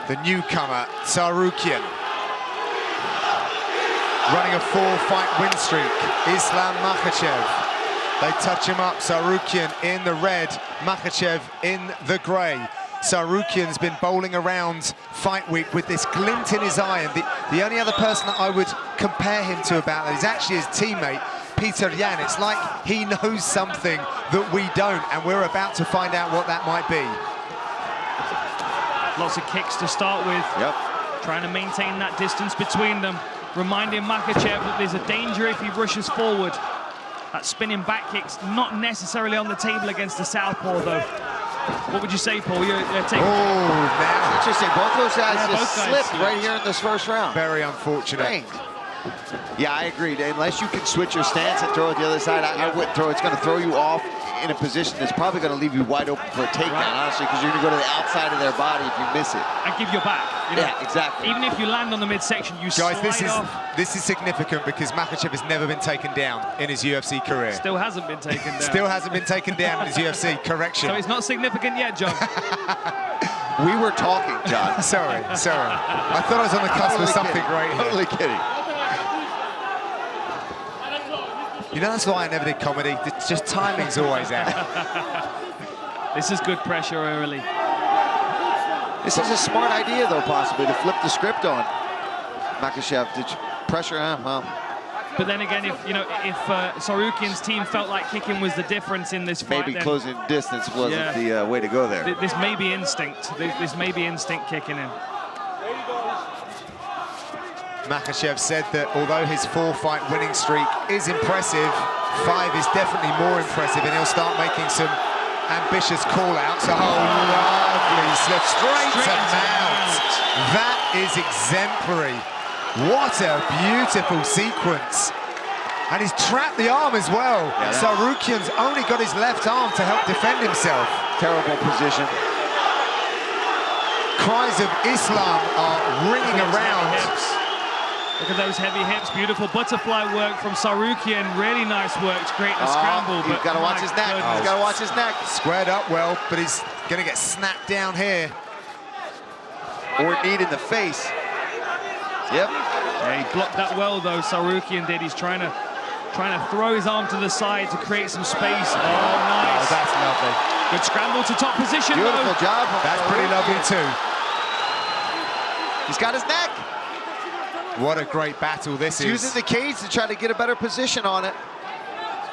The newcomer, Tsarukyan. Running a 4-fight win streak, Islam Makhachev. They touch him up, Tsarukyan in the red, Makhachev in the grey. Tsarukyan's been bowling around fight week with this glint in his eye, and the only other person that I would compare him to about that is actually his teammate, Peter Yan. It's like he knows something that we don't, and we're about to find out what that might be. Lots of kicks to start with. Yep. Trying to maintain that distance between them. Reminding Makhachev that there's a danger if he rushes forward. That spinning back kick's not necessarily on the table against the southpaw, though. What would you say, Paul? You're taking... Oh, now. Interesting. Both those guys just slipped slipped right here in this first round. Very unfortunate. Strange. Yeah, I agree. Unless you can switch your stance and throw it the other side, I wouldn't throw. It's going to throw you off in a position that's probably going to leave you wide open for a takedown, honestly, because you're going to go to the outside of their body if you miss it. And give your back. You know? Yeah, exactly. Even if you land on the midsection, you slide off. This is significant because Makhachev has never been taken down in his UFC career. Still hasn't been taken down. Still hasn't been taken down in his UFC. Correction. So it's not significant yet, John. We were talking, John. Sorry. I thought I was on the cusp of something great here. Totally kidding. You know, that's why I never did comedy. It's just timing's always out. This is good pressure early. This is a smart idea, though, possibly, to flip the script on Makhachev. Pressure, well. But then again, if Tsarukyan's team felt like kicking was the difference in this fight, maybe closing distance wasn't the way to go there. This may be instinct. This may be instinct kicking in. Makhachev said that although his 4-fight winning streak is impressive, 5 is definitely more impressive, and he'll start making some ambitious call-outs. Oh, lovely slip straight to mount. That is exemplary. What a beautiful sequence. And he's trapped the arm as well. Yeah. Tsarukyan's only got his left arm to help defend himself. Terrible position. Cries of Islam are ringing around. Look at those heavy hips. Beautiful butterfly work from Tsarukyan. Really nice work to create a scramble. He's got to watch his neck. He's got to watch his neck. Squared up well, but he's going to get snapped down here. Or knee in the face. Yep. Yeah, he blocked that well, though, Tsarukyan did. He's trying to throw his arm to the side to create some space. Oh, nice. Oh, that's lovely. Good scramble to top position, Beautiful job. That's pretty lovely, too. He's got his neck. What a great battle this is. Using the cage to try to get a better position on it.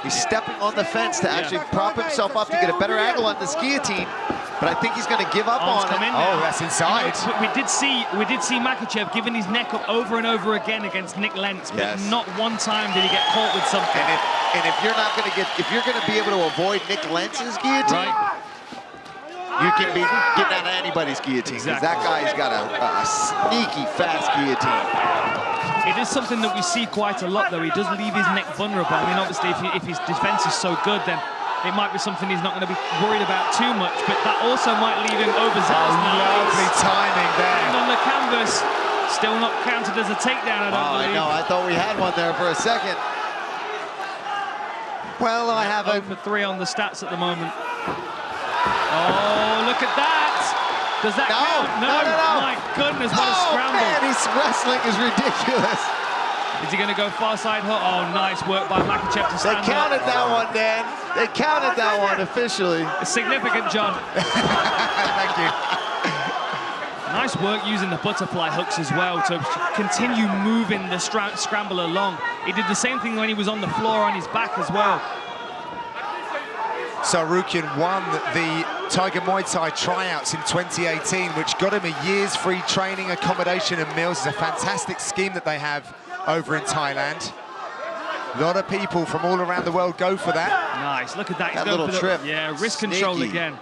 He's stepping on the fence to actually prop himself up to get a better angle on this guillotine. But I think he's going to give up on it. Oh, that's inside. You know, we did see Makhachev giving his neck up over and over again against Nick Lentz, but not one time did he get caught with something. And if you're not going to if you're going to be able to avoid Nick Lentz's guillotine, you can be getting out of anybody's guillotine. Because that guy's got a sneaky, fast guillotine. It is something that we see quite a lot, though. He does leave his neck vulnerable. I mean, obviously, if his defense is so good, then it might be something he's not going to be worried about too much, but that also might leave him overzealous. Lovely timing there. And on the canvas, still not counted as a takedown, I don't believe. I know, I thought we had one there for a second. Well, I have 0 for 3 on the stats at the moment. Oh, look at that! Does that count? No. My goodness, what a scramble. Man, his wrestling is ridiculous. Is he going to go far side hook? Oh, nice work by Makhachev to stand up. They counted that one, Dan. They counted that one officially. It's significant, John. Thank you. Nice work using the butterfly hooks as well to continue moving the scramble along. He did the same thing when he was on the floor on his back as well. Tsarukyan won the Tiger Muay Thai tryouts in 2018, which got him a year's free training, accommodation and meals. It's a fantastic scheme that they have over in Thailand. A lot of people from all around the world go for that. Nice, look at that. That little trip. Yeah, wrist control again.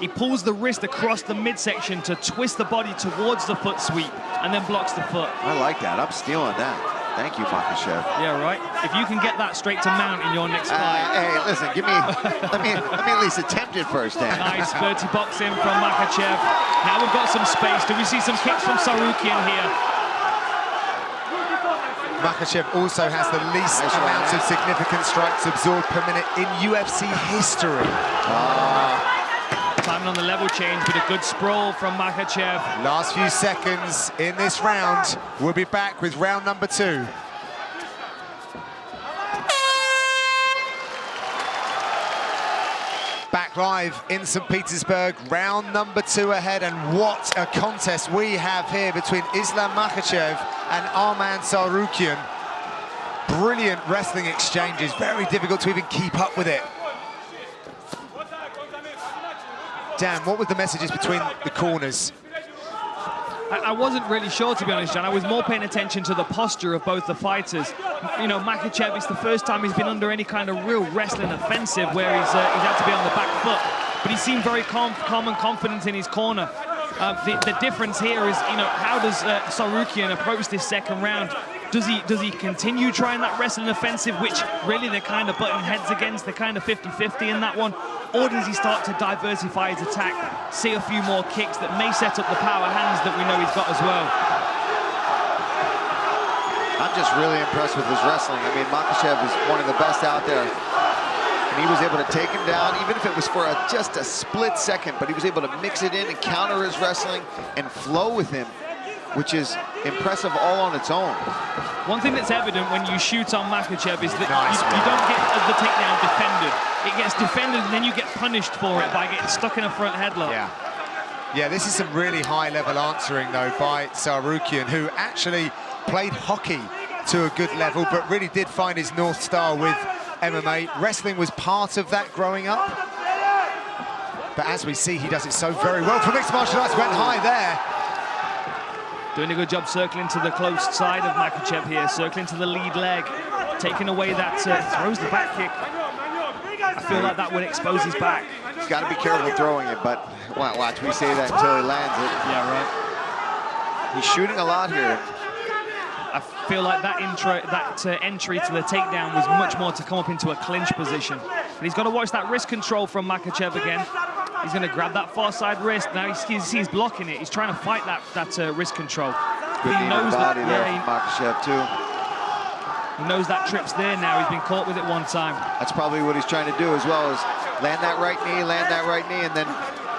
He pulls the wrist across the midsection to twist the body towards the foot sweep and then blocks the foot. I like that. I'm stealing that. Thank you, Makhachev. Yeah, right. If you can get that straight to mount in your next fight. Hey, listen, give me. let me at least attempt it first, Dan. Nice dirty boxing from Makhachev. Now we've got some space. Do we see some kicks from Tsarukyan here? Makhachev also has the least amount of significant strikes absorbed per minute in UFC history. Time happening on the level change, but a good sprawl from Makhachev. Last few seconds in this round. We'll be back with round number 2. Back live in St. Petersburg, round number 2 ahead, and what a contest we have here between Islam Makhachev and Arman Tsarukyan. Brilliant wrestling exchanges, very difficult to even keep up with it. Dan, what were the messages between the corners? I wasn't really sure, to be honest, John. I was more paying attention to the posture of both the fighters. You know, Makhachev, it's the first time he's been under any kind of real wrestling offensive where he's had to be on the back foot. But he seemed very calm and confident in his corner. The difference here is, you know, how does Tsarukyan approach this second round? Does he continue trying that wrestling offensive, which really they're kind of butting heads against? They're kind of 50-50 in that one. Or does he start to diversify his attack, see a few more kicks that may set up the power hands that we know he's got as well? I'm just really impressed with his wrestling. I mean, Makhachev is one of the best out there. And he was able to take him down, even if it was for just a split second, but he was able to mix it in and counter his wrestling and flow with him, which is impressive all on its own. One thing that's evident when you shoot on Makhachev is that you don't get the takedown defended. It gets defended and then you get punished for it by getting stuck in a front headlock. Yeah, this is some really high-level answering, though, by Tsarukyan, who actually played hockey to a good level, but really did find his North Star with MMA. Wrestling was part of that growing up. But as we see, he does it so very well for mixed martial arts. Went high there. Doing a good job circling to the close side of Makhachev here, circling to the lead leg, taking away that, throws the back kick. I feel like that would expose his back. He's got to be careful throwing it, but watch, we say that until he lands it. Yeah, right. He's shooting a lot here. I feel like that entry to the takedown was much more to come up into a clinch position. But he's got to watch that wrist control from Makhachev again. He's going to grab that far side wrist. Now he's blocking it. He's trying to fight that wrist control. Good knee to the body there from Makhachev too. He knows that trip's there now. He's been caught with it one time. That's probably what he's trying to do as well, is land that right knee, and then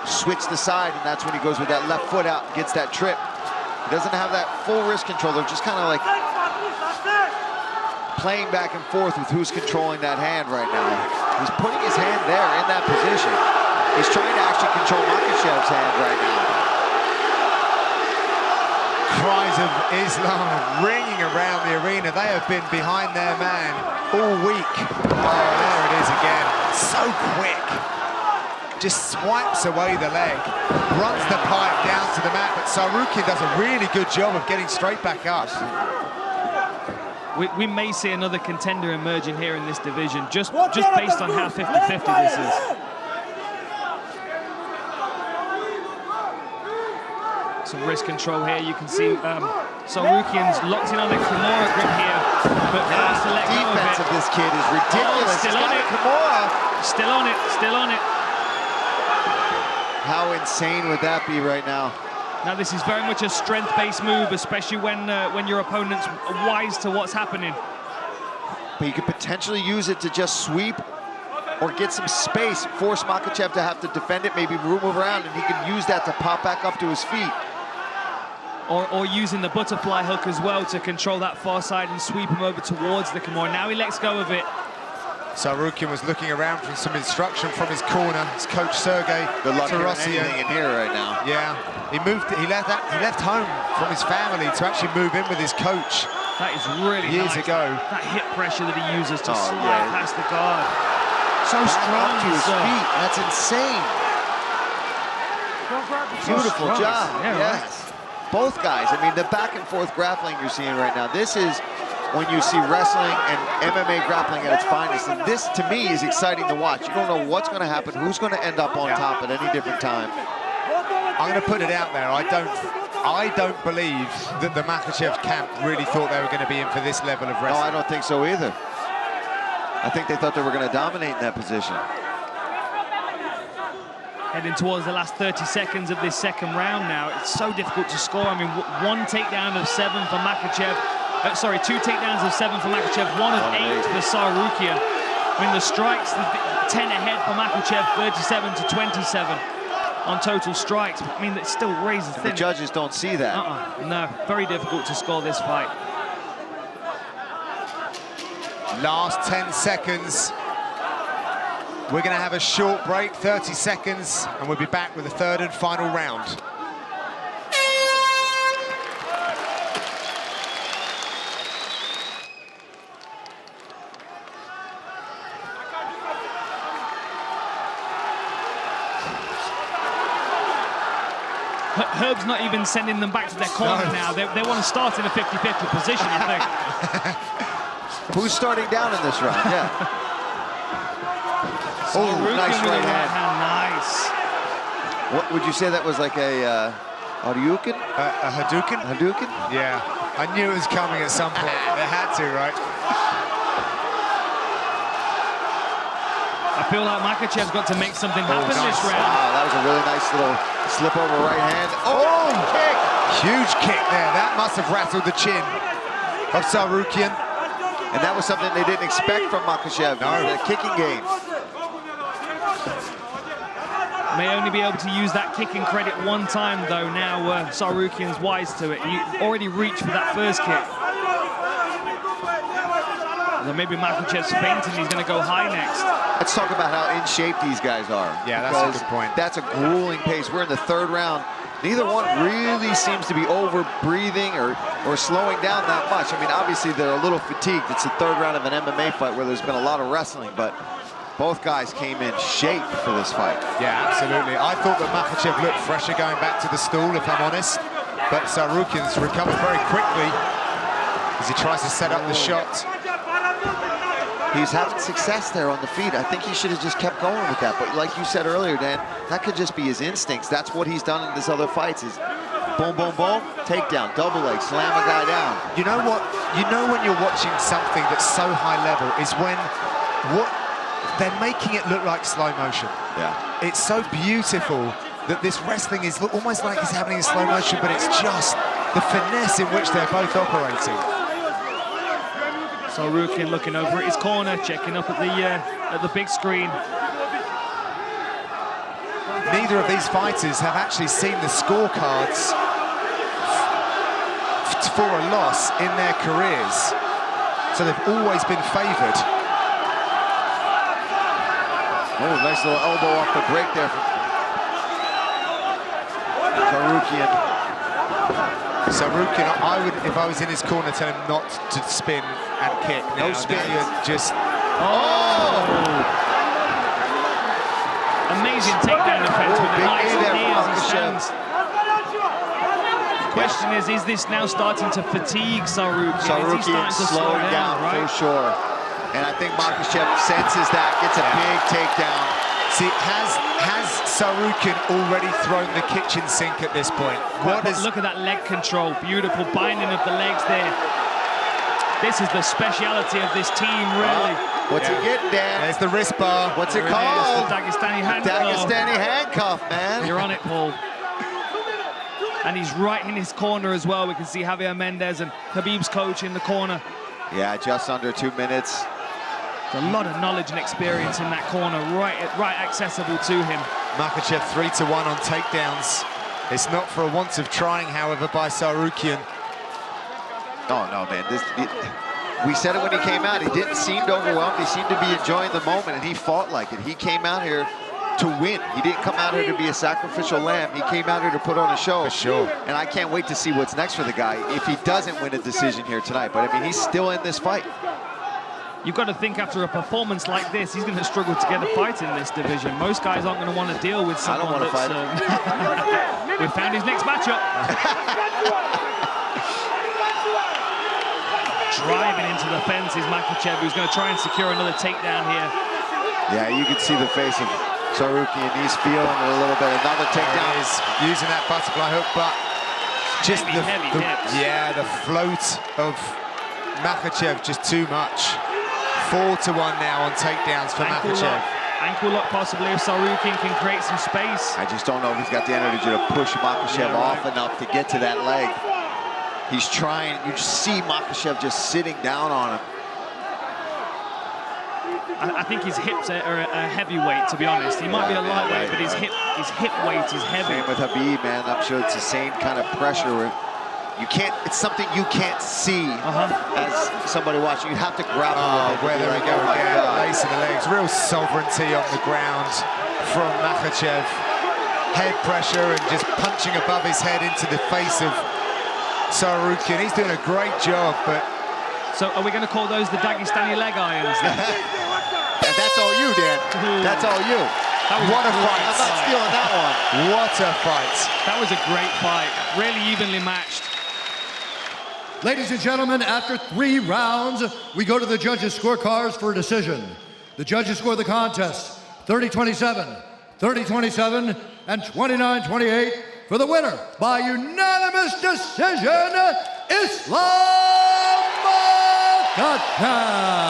switch the side, and that's when he goes with that left foot out and gets that trip. He doesn't have that full wrist control. They're just kind of like playing back and forth with who's controlling that hand right now. He's putting his hand there in that position. He's trying to actually control Makhachev's hand right now. Cries of Islam ringing around the arena. They have been behind their man all week. Oh, there it is again. So quick. Just swipes away the leg, runs the pipe down to the mat, but Tsarukyan does a really good job of getting straight back up. We may see another contender emerging here in this division, just based on how 50-50 this is. Some wrist control here. You can see Tsarukyan's locked in on a Kimura grip here, but forced to let go of it. The defense of this kid is ridiculous. Still on it. Kimura. Still on it. Still on it. How insane would that be right now? Now this is very much a strength-based move, especially when your opponent's wise to what's happening. But you could potentially use it to just sweep or get some space, force Makhachev to have to defend it, maybe move around, and he can use that to pop back up to his feet. Or using the butterfly hook as well to control that far side and sweep him over towards the Kimura. Now he lets go of it. Tsarukyan was looking around for some instruction from his corner. His coach Sergey Tarosian in here right now. Yeah, he left home from his family to actually move in with his coach. That is really years nice. ago. That hip pressure that he uses to slide past the guard. So strong to his feet. That's insane. Beautiful job. Yeah, yes. Right. Both guys. I mean, the back and forth grappling you're seeing right now. This is when you see wrestling and MMA grappling at its finest. And this, to me, is exciting to watch. You don't know what's going to happen, who's going to end up on top at any different time. I'm going to put it out there. I don't believe that the Makhachev camp really thought they were going to be in for this level of wrestling. No, I don't think so either. I think they thought they were going to dominate in that position. Heading towards the last 30 seconds of this second round now. It's so difficult to score. I mean, one takedown of 7 for Makhachev. Sorry, 2 takedowns of 7 for Makhachev, 1 of 8 for Tsarukyan. I mean, the strikes, 10 ahead for Makhachev, 37-27. on total strikes. I mean, it still raises The judges don't see that. No, very difficult to score this fight. Last 10 seconds. We're going to have a short break, 30 seconds, and we'll be back with the third and final round. Herb's not even sending them back to their corner now. They want to start in a 50-50 position, I think. Who's starting down in this round? Yeah. Oh, nice right hand. Nice. What would you say that was, like a Hadouken? A Hadouken? Hadouken? Yeah. I knew it was coming at some point. It had to, right? I feel like Makhachev's got to make something happen this round. Wow, that was a really nice little slip over right hand. Oh, kick! Huge kick there. That must have rattled the chin of Tsarukyan. And that was something they didn't expect from Makhachev. No. The kicking game. May only be able to use that kicking credit one time, though. Now Tsarukyan's wise to it. He already reached for that first kick. Then maybe Makhachev's fainting. He's going to go high next. Let's talk about how in shape these guys are. Yeah, that's a good point. That's a grueling pace. We're in the third round. Neither one really seems to be over-breathing or slowing down that much. I mean, obviously, they're a little fatigued. It's the third round of an MMA fight where there's been a lot of wrestling, but both guys came in shape for this fight. Yeah, absolutely. I thought that Makhachev looked fresher going back to the stool, if I'm honest. But Tsarukyan's recovered very quickly as he tries to set up the shot. He's having success there on the feet. I think he should have just kept going with that. But like you said earlier, Dan, that could just be his instincts. That's what he's done in his other fights is boom, boom, boom, takedown, double leg, slam a guy down. You know what? You know when you're watching something that's so high level is when they're making it look like slow motion. Yeah. It's so beautiful that this wrestling is almost like it's happening in slow motion, but it's just the finesse in which they're both operating. Tsarukyan looking over at his corner, checking up at the big screen. Neither of these fighters have actually seen the scorecards for a loss in their careers, so they've always been favoured. Oh, nice little elbow off the break there from Tsarukyan, I would, if I was in his corner, tell him not to spin and kick. No spin. Now you're just... Oh! Amazing takedown defense with a nice knee as he stands. The question is this now starting to fatigue Tsarukyan? Tsarukyan's slowing down, right? For sure. And I think Makhachev senses that, gets a big takedown. See, has Tsarukyan already thrown the kitchen sink at this point? Look at that leg control, beautiful binding of the legs there. This is the speciality of this team, really. What's he getting, Dan? There's the wrist bar. What's it called? The Dagestani handcuff. Dagestani handcuff, man. You're on it, Paul. And he's right in his corner as well. We can see Javier Mendez and Khabib's coach in the corner. Yeah, just under 2 minutes. A lot of knowledge and experience in that corner, right accessible to him. Makhachev 3-1 on takedowns. It's not for a want of trying, however, by Tsarukyan. Oh, no, man. We said it when he came out. He didn't seem overwhelmed. He seemed to be enjoying the moment, and he fought like it. He came out here to win. He didn't come out here to be a sacrificial lamb. He came out here to put on a show. For sure. And I can't wait to see what's next for the guy if he doesn't win a decision here tonight. But, I mean, he's still in this fight. You've got to think after a performance like this, he's going to struggle to get a fight in this division. Most guys aren't going to want to deal with someone that's... We've found his next matchup. Driving into the fence is Makhachev, who's going to try and secure another takedown here. Yeah, you can see the face of Tsarukyan. He's feeling it a little bit. Another takedown. Is using that butterfly hook, but just the float of Makhachev just too much. 4-1 now on takedowns for Makhachev. Ankle lock possibly if Tsarukyan can create some space. I just don't know if he's got the energy to push Makhachev off enough to get to that leg. He's trying. You see Makhachev just sitting down on him. I think his hips are a heavyweight, to be honest. He might be a lightweight, but his hip weight is heavy. Same with Khabib, man. I'm sure it's the same kind of pressure where you can't, it's something you can't see as somebody watching. You have to grapple with it. Where there we go again, lacing the legs. Real sovereignty on the ground from Makhachev. Head pressure and just punching above his head into the face of Tsarukyan. He's doing a great job, but... So are we going to call those the Dagestani leg irons then? That's all you, Dan. That's all you. What a fight. I'm not stealing that one. What a fight. That was a great fight. Really evenly matched. Ladies and gentlemen, after 3 rounds, we go to the judges' scorecards for a decision. The judges score the contest 30-27, 30-27, and 29-28 for the winner by unanimous decision, Islam Makhachev.